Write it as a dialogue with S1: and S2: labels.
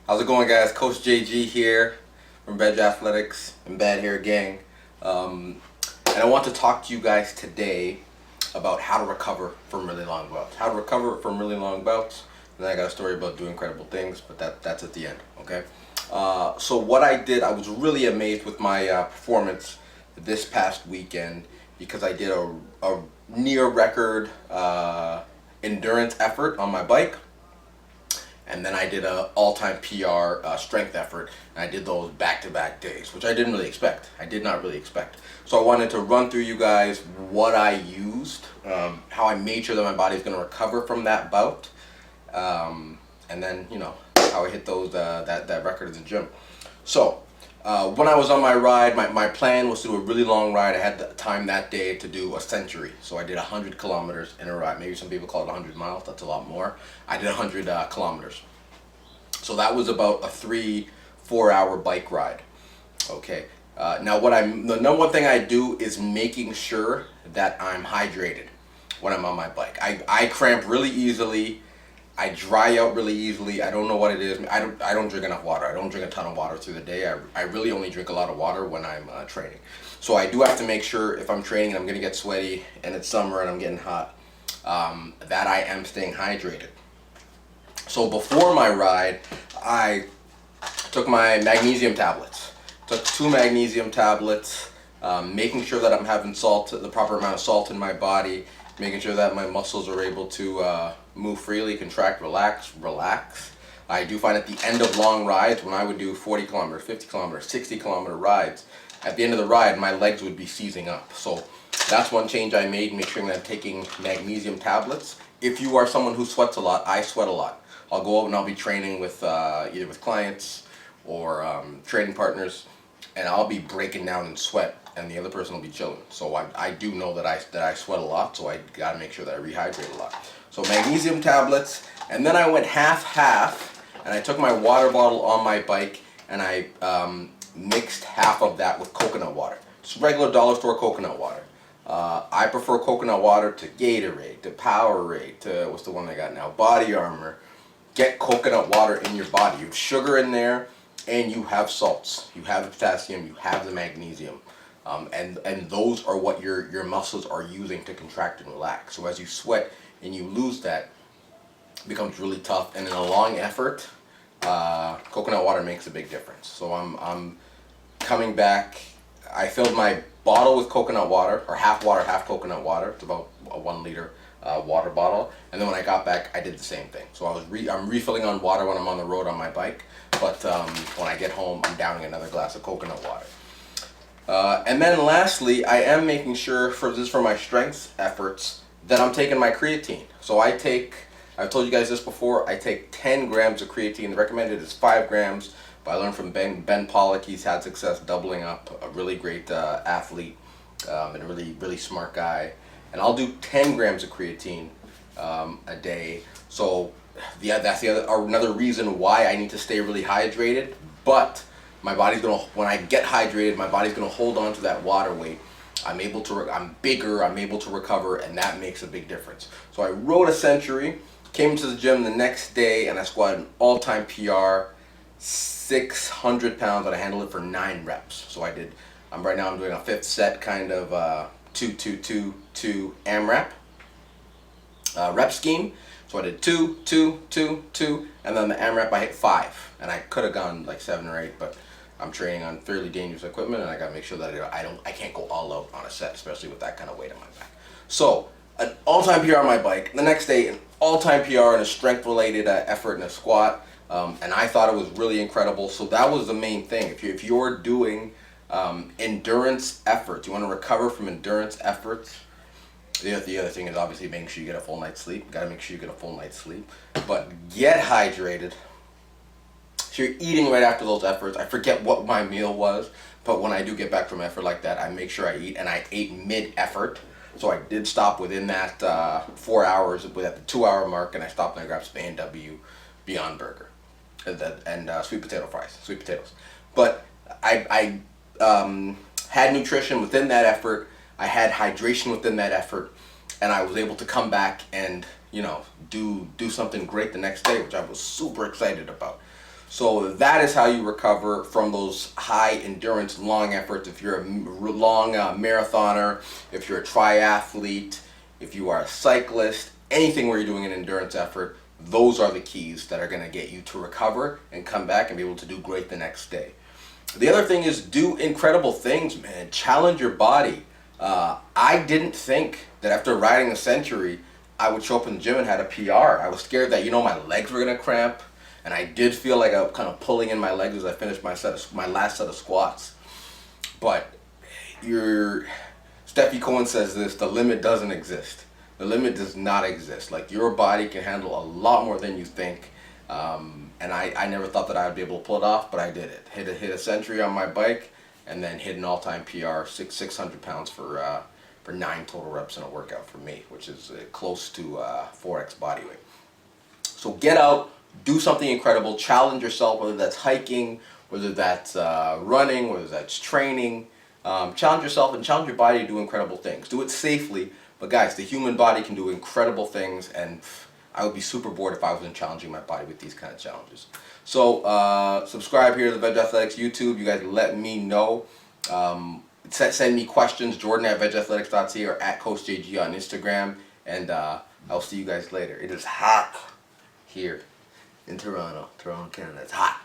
S1: How's it going, guys? Coach JG here from Vej Athletics and Bad Hair Gang. And I want to talk to you guys today about how to recover from really long bouts. How to recover from really long bouts. And then I got a story about doing incredible things, but that's at the end, okay? So what I did, I was really amazed with my performance this past weekend because I did a near record endurance effort on my bike. And then I did a all-time PR strength effort, and I did those back-to-back days, which I didn't really expect. I did not really expect. So I wanted to run through you guys what I used, how I made sure that my body's going to recover from that bout, and then how I hit those that record at the gym. So when I was on my ride, my plan was to do a really long ride. I had the time that day to do a century, so I did 100 kilometers in a ride. Maybe some people call it 100 miles. That's a lot more. I did 100 kilometers. So that was about a 3-4 hour bike ride. Okay. Now the number one thing I do is making sure that I'm hydrated when I'm on my bike. I cramp really easily. I dry out really easily. I don't know what it is. I don't drink enough water. I don't drink a ton of water through the day. I really only drink a lot of water when I'm training. So I do have to make sure if I'm training and I'm going to get sweaty and it's summer and I'm getting hot, that I am staying hydrated. So before my ride, I took my magnesium tablets. Took 2 magnesium tablets, making sure that I'm having salt, the proper amount of salt in my body, making sure that my muscles are able to move freely, contract, relax. I do find at the end of long rides, when I would do 40 kilometer, 50 kilometer, 60 kilometer rides, at the end of the ride, my legs would be seizing up. So that's one change I made, make sure that I'm taking magnesium tablets. If you are someone who sweats a lot, I sweat a lot. I'll go out and I'll be training with either with clients or training partners, and I'll be breaking down in sweat, and the other person will be chilling. So I do know that I sweat a lot, so I gotta make sure that I rehydrate a lot. So magnesium tablets, and then I went half, and I took my water bottle on my bike, and I mixed half of that with coconut water. Just regular dollar store coconut water. I prefer coconut water to Gatorade, to Powerade, to what's the one I got now, Body Armor. Get coconut water in your body. You have sugar in there, and you have salts. You have the potassium, you have the magnesium. And those are what your muscles are using to contract and relax. So as you sweat and you lose that, it becomes really tough. And in a long effort, coconut water makes a big difference. So I'm coming back. I filled my bottle with coconut water, or half water, half coconut water. It's about a 1 liter water bottle. And then when I got back, I did the same thing. So I'm refilling on water when I'm on the road on my bike. But when I get home, I'm downing another glass of coconut water. And then lastly, I am making sure, for my strength efforts, that I'm taking my creatine. So I've told you guys this before, I take 10 grams of creatine. The recommended is 5 grams, but I learned from Ben Pollock. He's had success doubling up, a really great athlete, and a really, really smart guy. And I'll do 10 grams of creatine a day. So that's another reason why I need to stay really hydrated. But my body's when I get hydrated, my body's gonna hold on to that water weight. I'm bigger, I'm able to recover, and that makes a big difference. So I rode a century, came to the gym the next day, and I squatted an all-time PR, 600 pounds, and I handled it for 9 reps. So right now I'm doing a 5th set kind of 2-2-2-2 AMRAP rep scheme. So I did 2, 2, 2, 2, and then the AMRAP I hit 5, and I could have gone like 7 or 8, but I'm training on fairly dangerous equipment, and I gotta make sure that I can't go all out on a set, especially with that kind of weight on my back. So an all-time PR on my bike. The next day, an all-time PR in a strength-related effort in a squat, and I thought it was really incredible. So that was the main thing. If you're doing endurance efforts, you want to recover from endurance efforts. The other thing is obviously making sure you get a full night's sleep. Got to make sure you get a full night's sleep. But get hydrated. So you're eating right after those efforts. I forget what my meal was, but when I do get back from effort like that, I make sure I eat, and I ate mid-effort. So I did stop within that 4 hours, at the 2-hour mark, and I stopped and I grabbed some A&W Beyond Burger and sweet potato fries, sweet potatoes. But I had nutrition within that effort. I had hydration within that effort, and I was able to come back and do something great the next day, which I was super excited about. So that is how you recover from those high endurance long efforts. If you're a long marathoner, if you're a triathlete, if you are a cyclist, anything where you're doing an endurance effort, those are the keys that are going to get you to recover and come back and be able to do great the next day. The other thing is do incredible things, man. Challenge your body. I didn't think that after riding a century, I would show up in the gym and had a PR. I was scared that, my legs were going to cramp. And I did feel like I was kind of pulling in my legs as I finished my last set of squats. But Steffi Cohen says this, the limit doesn't exist. The limit does not exist. Like, your body can handle a lot more than you think. And I never thought that I would be able to pull it off, but I did it. Hit a century on my bike, and then hit an all-time PR, 600 pounds for 9 total reps in a workout for me, which is close to 4x body weight. So get out, do something incredible, challenge yourself, whether that's hiking, whether that's running, whether that's training. Challenge yourself and challenge your body to do incredible things. Do it safely, but guys, the human body can do incredible things, and I would be super bored if I wasn't challenging my body with these kind of challenges. So subscribe here to the Vej Athletics YouTube. You guys let me know. Send me questions, Jordan at vejathletics.ca or at Coach JG on Instagram, and I'll see you guys later. It is hot here in Toronto, Canada. It's hot.